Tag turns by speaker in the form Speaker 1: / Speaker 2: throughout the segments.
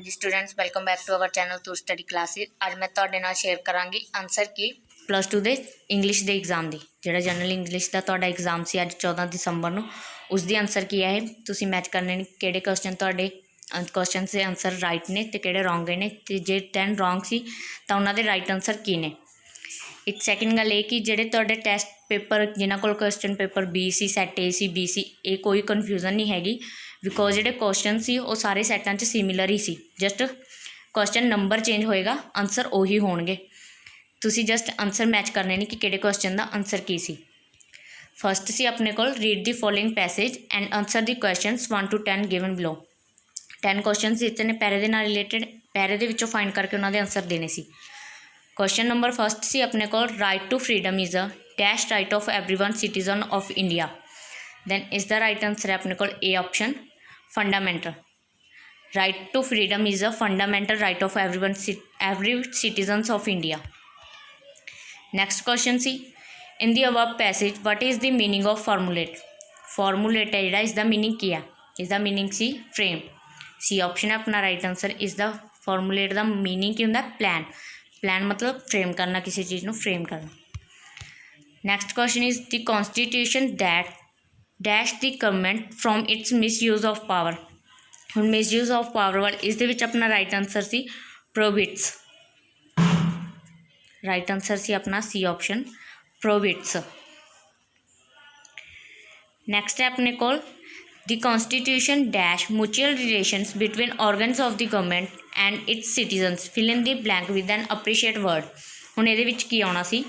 Speaker 1: Ji students welcome back to our channel to study classes. अज मैं तुहाडे नाल शेयर करांगी आंसर की +2 दे इंग्लिश दे एग्जाम दी जिहड़ा जनरल इंग्लिश दा तुहाडा एग्जाम सी अज 14 दिसंबर नूं उसदी आंसर की है। तुसीं मैच करने ने किहड़े क्वेश्चन तुहाडे क्वेश्चन से आंसर राइट ने ते किहड़े रॉन्ग ने ते जे 10 रॉन्ग सी तां उन्हां दे राइट आंसर की ने। एक सैकेंड गल ये कि जिहड़े तुहाडे टैसट पेपर जिन्हां कोल क्वेश्चन पेपर बी सी सैट ए सी बी सी ये कोई कन्फ्यूजन नहीं हैगी बिकॉज जिहड़े क्वेश्चन सी वो सारे सैटां च सिमिलर ही सी, जस्ट क्वेश्चन नंबर चेंज होएगा आंसर उही होणगे। तुसीं जस्ट आंसर मैच करने ने कि किहड़े क्वेश्चन दा आंसर की सी। फर्स्ट सी अपने कोल read the following passage and answer the questions 1 to 10 given below. 10 question दिते ने पैरे दे नाल रिलेटेड, पैरे दे विचों फाइंड करके उन्हां दे आंसर देने सी। क्वेश्चन नंबर फर्स्ट सी अपने को right to freedom is a dash right of everyone citizen of India. Then is the right answer है अपने को A option fundamental. Right to freedom is a fundamental right of every citizens of India. Next question सी in the above passage what is the meaning of formulate. Formulate है जिहड़ा इसका meaning की है, इसका मीनिंग सी फ्रेम। सी ऑप्शन है अपना राइट आंसर। इसका फॉर्मूलेट का मीनिंग की होंदा प्लान। प्लान मतलब फ्रेम करना, किसी चीज़ को फ्रेम करना। Next question is the constitution that dash the government from its misuse of power. हुण मिसयूज ऑफ पावर वाल इस अपना राइट आंसर सी प्रोहिबिट्स। राइट आंसर सी अपना सी ऑप्शन प्रोहिबिट्स। नैक्सट है अपने को the constitution dash mutual relations between organs of the government and its citizens fill in the blank with an appreciate word. हुण इहदे विच की आउणा सी,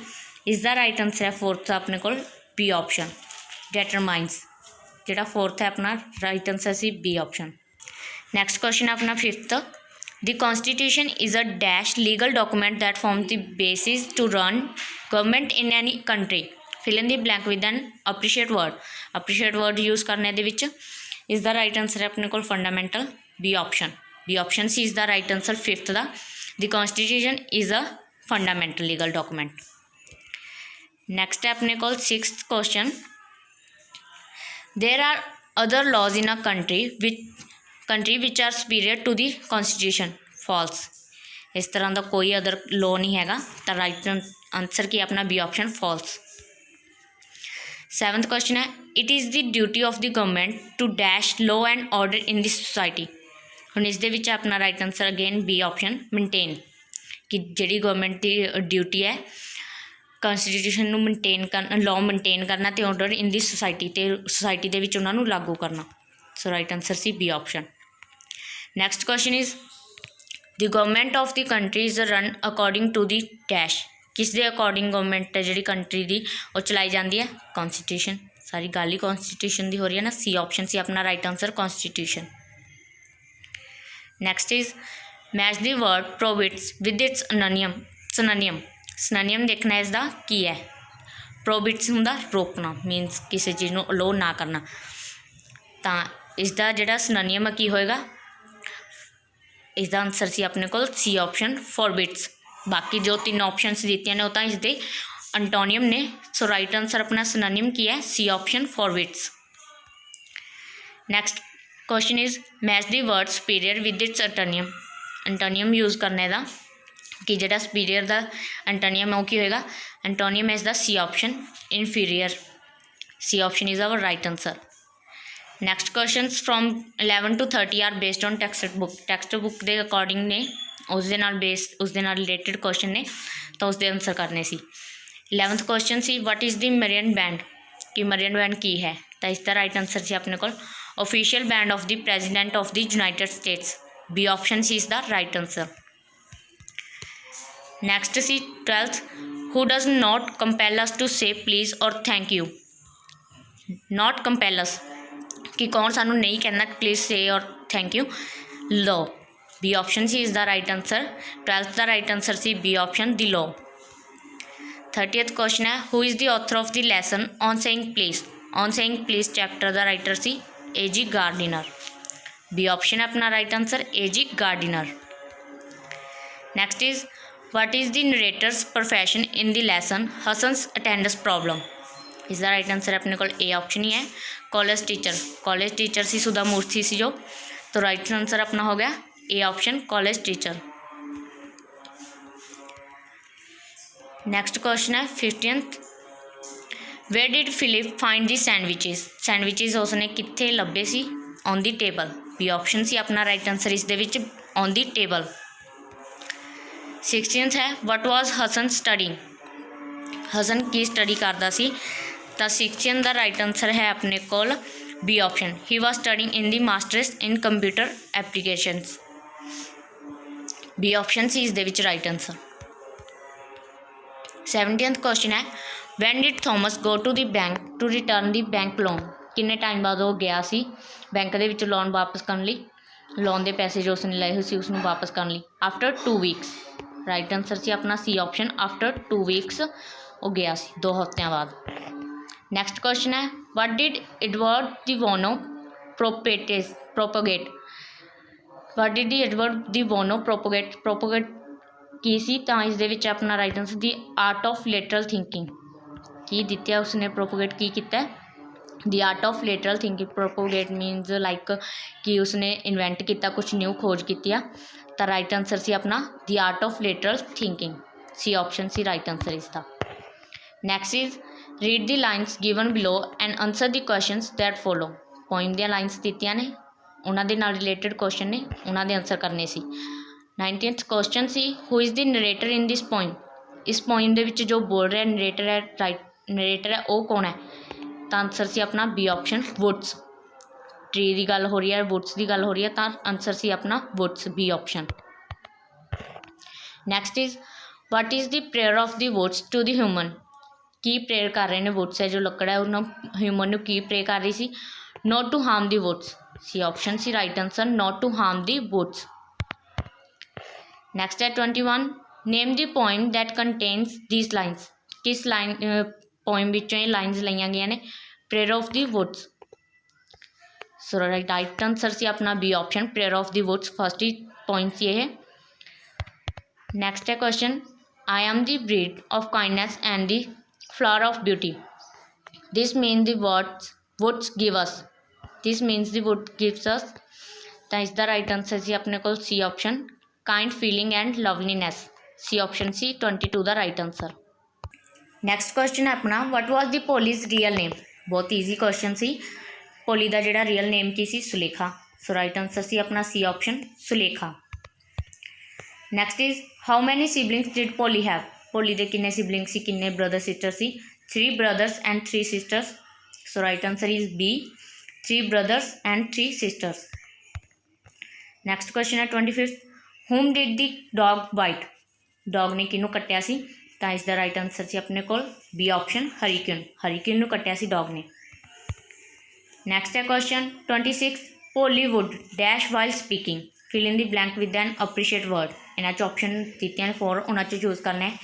Speaker 1: इसका राइट आंसर है फोर्थ अपने को बी ऑप्शन डिटरमाइंस। जिहड़ा फोर्थ है अपना राइट आंसर सी बी ऑप्शन। नैक्सट क्वेश्चन है अपना fifth the constitution is a dash legal document that form the basis to run government in any country fill in the blank with an appreciate word. Appreciate word use करने दे which इसका right answer है अपने को fundamental B option. B option सी is the right answer fifth दा। The constitution is a fundamental legal document. Next है अपने को sixth question there are other laws in a country which are superior to the constitution. False. इस तरह का कोई other law नहीं हैगा, तो राइट आंसर की अपना B option false. Seventh question है it is the duty of the government to dash law and order in the society. हुण इस दे विच अपना right answer again B option maintain, कि जिहड़ी गवर्नमेंट की ड्यूटी है कॉन्स्टिट्यूशन नूं मेनटेन करना, लॉ मेनटेन करना ते ऑर्डर इन दी सोसाइटी ते सोसाइटी दे विच उन्हां नूं लागू करना। सो राइट आंसर सी B option. Next question is the government of the country is run according to the dash. किस दे अकॉर्डिंग गवर्नमेंट है जिहड़ी कंट्री दी वो चलाई जाती है कॉन्स्टिट्यूशन। सारी गल ही कॉन्स्टिट्यूशन की हो रही है ना। सी ऑप्शन सी अपना right answer constitution. Next is match the word prohibits with its सिनोनियम। सिनोनियम देखना इसका की है। प्रोहिबिट्स हुंदा रोकना, मीनस किसी चीज़ को अलो ना करना, तो इसका जिहड़ा सिनोनियम की होएगा, इसका आंसर सी अपने को सी ऑप्शन फॉरबिट्स। बाकी जो 3 ऑप्शन दित्तियां ने वो तो इसके अंटोनियम ने। सो राइट आंसर अपना सिनोनियम की है C option forbids. Next question is match the word superior with its antonym. Antonym use करने का कि जिहड़ा सुपीरियर का अंटोनियम है वो की होएगा, antonym is the C option inferior. C option is our right answer. Next question from 11 to 30 are based on textbook. Textbook के अकॉर्डिंग ने उस रिलेटेड क्वेश्चन ने, तो उसके आंसर करने सी। 11th क्वेश्चन सी what is the marine band, कि मरियन बैंड की है, तो इसका राइट आंसर सी अपने को official band of the president of the United states. B option सी is the right answer. Next सी 12th who does not compel us to say please और thank you. Not compel us कि कौन सानू नहीं कहना प्लीज़ से और thank you, law. B option सी is the right answer. 12th का राइट आंसर सी B option the law. 30th question है who is the author of the lesson on saying please. On saying please chapter the writer C A G Gardiner. B option है अपना right answer A G Gardiner. Next is what is the narrator's profession in the lesson Hasan's attendance problem. इसका right answer अपने को A option ही है college teacher. College teacher सी सुधा मूर्ति सी जो, तो राइट आंसर अपना हो गया A option college teacher. Next question है 50th, where did Philip find the sandwiches. Sandwiches उसने कित्थे लभे सी? On the table. B option सी अपना राइट आंसर इस दे which on the table. 16th है what was Hasan studying. Hasan की स्टडी करता सी? तो 16th का राइट आंसर है अपने कोल B option, he was studying in the masters in computer applications. B option सी इस दे विच राइट आंसर। 17th क्वेश्चन है when did Thomas go to the bank to return the bank loan. किन्ने time बाद वो गया सी बैंक दे विच loan वापस करने लई, लोन के पैसे जो उसने लए हुए सी उसनूं वापस करने लई। After 2 weeks. राइट आंसर सी अपना सी ऑप्शन, आफ्टर 2 वीक्स वो गया सी 2 हफ्तियां बाद। नैक्सट क्वेश्चन है what did Edward de Bono propagate. What did the Edward de Bono propagate की सी? तो इस दे विच अपना right answer the art of lateral thinking. की दित्या उसने प्रोपोगेट की किया? The art of lateral thinking. Propagate means like कि उसने इन्वेंट किया, कुछ न्यू खोज की। तो राइट आंसर सी अपना the art of lateral thinking. C option सी राइट आंसर इसका। Next is read the lines given below and answer the questions that follow. Poem the lines दित्तियां ने, उन्होंने नाल रिलेटेड क्वेश्चन ने, उन्होंने आंसर करने सी। 19th question see who is the narrator in this poem. इस poem दे विच जो बोल रहा नरेटर है, राइट नरेटर है वो कौन है? तो आंसर सी अपना बी ऑप्शन वुड्स। ट्री की गल हो रही है, वुड्स की गल हो रही है, तो आंसर सी अपना woods, B option. Next is what is the prayer of the woods to the human. की प्रेयर कर रहे हैं वुड्स है जो लकड़ है उन्होंने ह्यूमन की प्रे कर रही सी? Not to harm the woods. C option सी right answer, not to harm the woods. Next है 21 name the poem that contains these lines. किस लाइन पोइम विचों ये लाइन्स लईयां गई ने? Prayer of the woods. So right answer सी अपना B option, prayer of the woods first ही पॉइंट सी है। नैक्सट है question I am the breed of kindness and the flower of beauty. This mean the words woods give us. This means the wood gives us. तो इसका right answer सी अपने को C option, kind feeling and loveliness. C option सी 22 का right answer. Next question है अपना what was the Polly's real name. बहुत ईजी क्वेश्चन सी। पोली का जोड़ा रियल नेम की सी? सुलेखा। सो राइट आंसर सी अपना C option Sulekha. Next is how many siblings did Polly have. Polly के किन्ने सिबलिंग्स सी, किन्ने ब्रदर सिस्टर सी? 3 brothers and 3 sisters. So right answer is B, 3 brothers and 3 sisters. Next question है 25 whom did the dog bite. Dog ने किनू कट्टिया सी? तो इसका राइट आंसर सी अपने को बी ऑप्शन हरीक्यून। हरीक्यून नू कट्टिया सी डॉग ने। नैक्सट है question 26 Polly would dash while speaking fill in the blank with an appreciate word. इन्हां ऑप्शन दित्तियां ने 4, उन्हां चूज करना है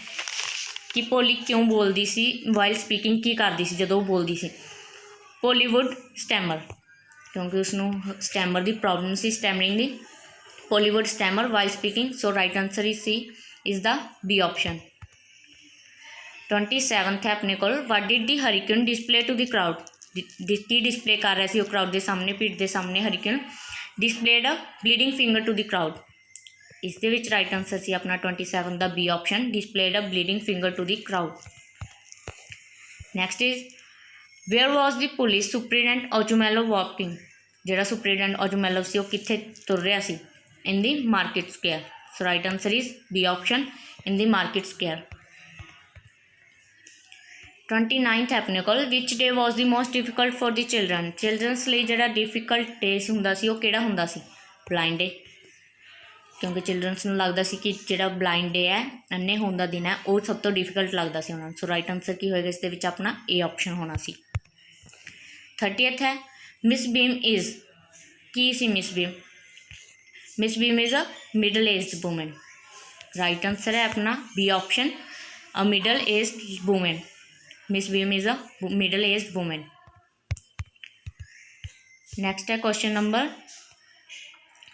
Speaker 1: कि पोली क्यों बोलती सी वाइल स्पीकिंग, की करती सी जो बोलती सी? पोली वुड स्टैमर, क्योंकि उसनू स्टैमर की प्रॉब्लम सी, स्टैमरिंग दी। Polly would stammer while speaking. So right answer is C is the B option. 27th है अपने को what did the Harikuen display to the crowd. की डिस्प्ले कर रहा सी क्राउड के सामने, भीड़ के सामने Harikuen displayed a bleeding finger to the crowd. इस दे विच राइट आंसर सी अपना 27 का B option, displayed a bleeding finger to the crowd. Next is where was the police superintendent Ojumelo walking. जोड़ा सुपरीडेंट ओजुमेलो से कितने तुर रहा सी? In the market square. So right answer is B option, in the market square. 29th है अपने को which day was the most difficult for the children. Childrens लिए जोड़ा डिफिकल्ट डे हुंदा सी, वो किहड़ा हुंदा सी? ब्लाइंड डे, क्योंकि चिल्ड्रनस नूं लगदा सी कि जिहड़ा ब्लाइंड डे है, अन्ने होने का दिन है, वो सब तो डिफिकल्ट लगता सी उन्होंने। सो राइट आंसर की होएगा इस दे विच अपना ए ऑप्शन होना सी। 30th है मिस बीम इज़ की सी? Miss Beam, Miss Beam is a middle aged women. Right answer है अपना B option, a middle aged women. Miss Beam is a middle aged women. Next है question number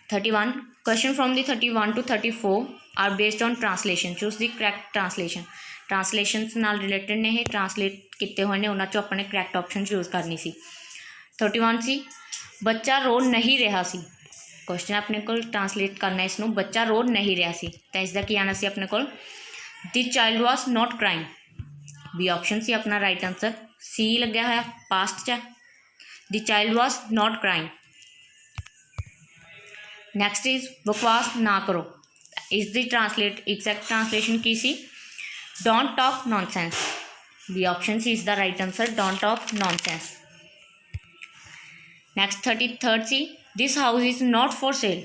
Speaker 1: 31 question from the 31 to 34 are based on translation choose the correct translation. Translation नाल related ने, translate किए हुए ने, उन्होंने अपने correct option choose करनी सी। 31 सी बच्चा रो नहीं रहा सी। क्वेश्चन अपने को ट्रांसलेट करना इसनों बच्चा रो नहीं रहा सी तो इसका की आना सी अपने को the child was not crying B option सी अपना राइट आंसर सी लग्या होया पास्ट च the child was not crying. Next is बकवास ना करो इस दी ट्रांसलेट एग्जैक्ट ट्रांसलेशन की सी don't talk nonsense B option C is the right answer don't talk nonsense. Next 33rd सी this house is not for sale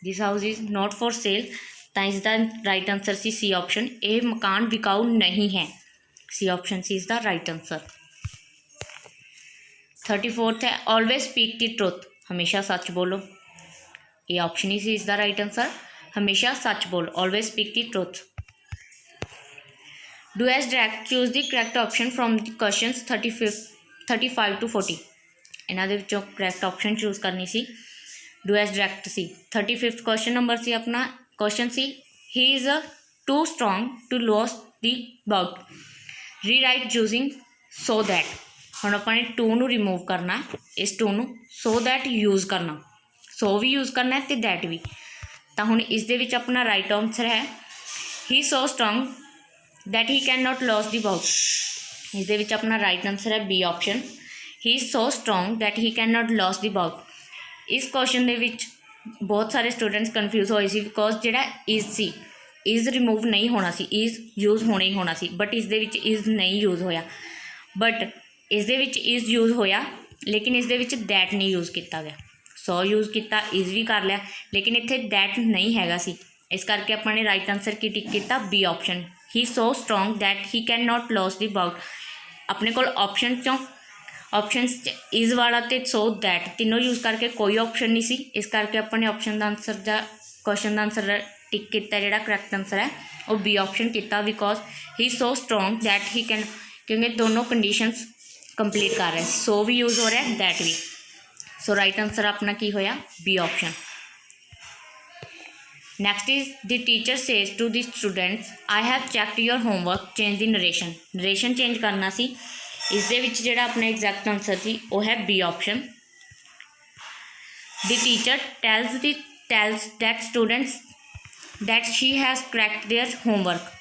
Speaker 1: this house is not for sale तो इसका राइट आंसर सी सी option ये मकान बिकाऊ नहीं है C option C is the right answer. 34th है always speak the truth हमेशा सच बोलो ये ऑप्शन ही इज द राइट आंसर हमेशा सच बोलो always speak the truth. Do as direct choose the correct option from the questions 35 to 40 इन्हों के करैक्ट ऑप्शन चूज करनी सी डू एज डायरेक्ट सी। 35th क्वेश्चन नंबर सी अपना क्वेश्चन सी he is too strong to lose the bout rewrite using so that हम अपने टू नू रिमूव करना इस टू नू सो दैट यूज़ करना सो भी यूज़ करना है तो दैट भी तो हुण इस दे विच अपना राइट आंसर है he so strong that he can not loss the bout इस दे विच अपना राइट आंसर है B option he is so strong that he can not loss the bout. इस क्वेश्चन दे विच बहुत सारे स्टूडेंट्स कन्फ्यूज होए सी बिकॉज जिहड़ा इज़ सी इज़ रिमूव नहीं होना सी इज़ यूज़ होना ही होना सी बट इस दे विच इज़ नहीं यूज़ होया बट इस दे विच इज़ यूज़ होया लेकिन इस दे विच दैट नहीं यूज़ किया गया सो यूज़ किया इज़ भी कर लिया लेकिन इत्थे दैट नहीं हैगा सी इस करके अपने राइट आंसर की टिक किया B option he so strong that he can not loss the bout. अपने को ऑप्शन चों ऑप्शनस इज़ वाला तो सो दैट तीनों यूज़ करके कोई ऑप्शन नहीं सी इस करके अपने ऑप्शन का आंसर दा क्वेश्चन का आंसर टिक किया जिहड़ा करैक्ट आंसर है वो बी ऑप्शन किया because he so strong that he can क्योंकि दोनों कंडीशनस कंप्लीट कर रहे सो भी यूज़ हो रहा है दैट भी सो राइट आंसर अपना की होया B option. Next is the teacher says to the students I have checked your homework change the narration change करना सी इस दे विच जिहड़ा अपना एग्जैक्ट आंसर सी वो है B option the teacher tells that students that she has cracked their homework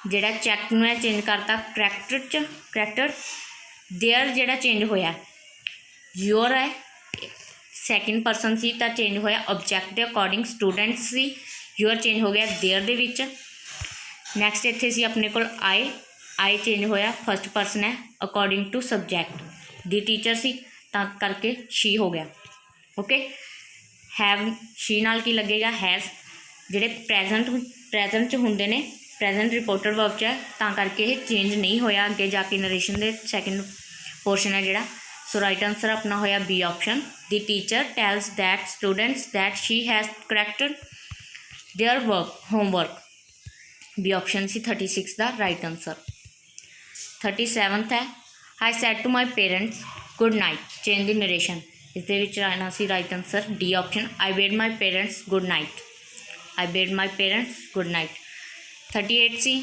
Speaker 1: जिहड़ा चैक नूं चेंज करता करैक्टर देयर जिहड़ा चेंज होया योर है सैकेंड परसन सी तो चेंज होया ऑब्जैक्ट के अकॉर्डिंग स्टूडेंट्स सी योर चेंज हो गया देयर दे विच। नैक्सट इत्थे सी अपने को आई चेंज होया फर्स्ट परसन है according to subject the teacher सी तां करके शी हो गया ओके। हैव शी नाल की लगेगा हैज़ जिहड़े प्रेजेंट च हुंदे ने प्रेजेंट रिपोर्टेड वर्ब च है तां करके ये चेंज नहीं होया अगे जाके नरेशन दे सैकेंड पोर्शन है जिहड़ा सो राइट आंसर अपना होया B option the teacher tells that students that she has corrected their homework B option सी 36 द राइट आंसर। 37th है I said to my parents good night change the narration इस दे विच आना सी right answer D option I bade my parents good night I bade my parents good night. 38 सी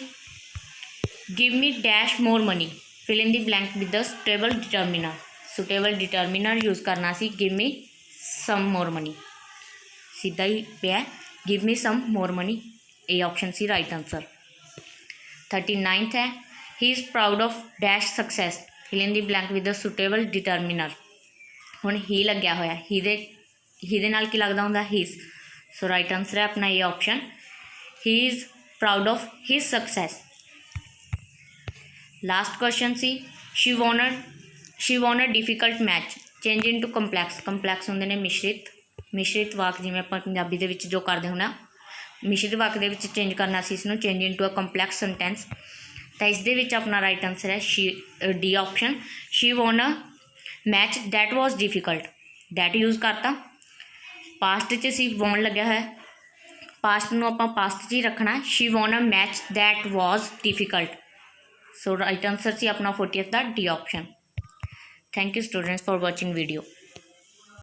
Speaker 1: give me dash more money fill in the blank with the suitable determiner use करना सी give me some more money सीधा ही पे give me some more money A option सी right answer. 39th है he is proud of dash success fill in the blank with the suitable determiner हुण ही लग्या होया ही दे नाल की लगदा हुंदा हीज़ सो राइट आंसर है अपना ये option he is proud of his success. Last question सी she won a difficult match change इन टू कंपलैक्स होंगे ने मिश्रित वाक जिवें आपां पंजाबी दे विच जो करदे हुंदे मिश्रित वाक दे विच चेंज करना सी इसनूं change in to a complex sentence तो इस दे विच अपना राइट आंसर है शी D option she won a match that was difficult that use करता पास्ट च सी वॉन लग्या है पास्ट नूं आपां पास्ट च ही रखना she won a match that was difficult so right answer सी अपना 40th the D option. Thank you students for watching video.